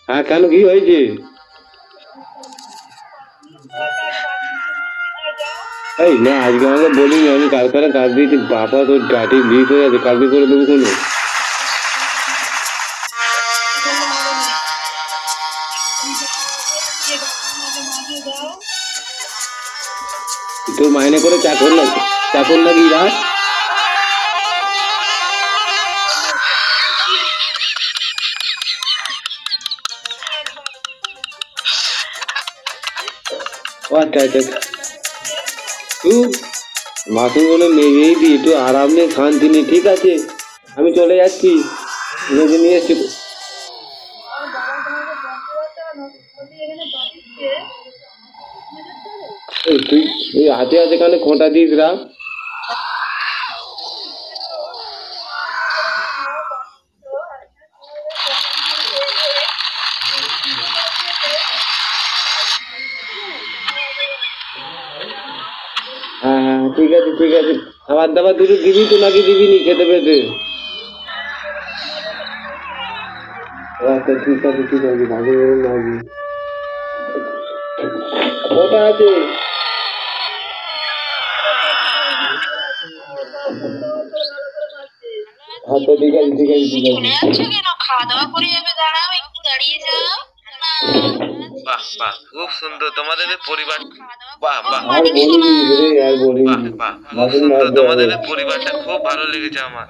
হ্যাঁ, কেন কি হয়েছে? এই না, আজকে আমাকে বলিনি, আমি কালকে কাজ দিয়েছি। বাবা তোর গাড়ি লিক হয়ে আছে, কালকে করে দেবো কোনো। তোর মাইনে করে চাকর নাকি রাত? अच्छा अच्छा, तू বাসনগুলো মেজেই দি, একটু আরাম নেই, শান্তি নেই, ঠিক আছে? আমি চলে যাচ্ছি, মেজে নিয়ে এসছি। তুই হাতে হাতে কানে খোঁটা দিস রাখ। হ্যাঁ হ্যাঁ, ঠিক আছে ঠিক আছে। খাবার দাবার দুটো দিবি তো নাকি দিবি নি খেতে পেতে? আচ্ছা ঠিক আছে ঠিক আছে, ভাগে ভাগে। কটা আছে? আচ্ছা ঠিক আছে ঠিক আছে ঠিক আছে। খাওয়া দাওয়া করে যাবে, দাঁড়াও একটু দাঁড়িয়ে যাও। বাহ বাহ, খুব সুন্দর তোমাদের পরিবার। বাহ বাহ, আর বলিনি রে, আর বলিনি। বাহ বাহ, খুব সুন্দর তোমাদের পরিবারটা, খুব ভালো লেগেছে আমার।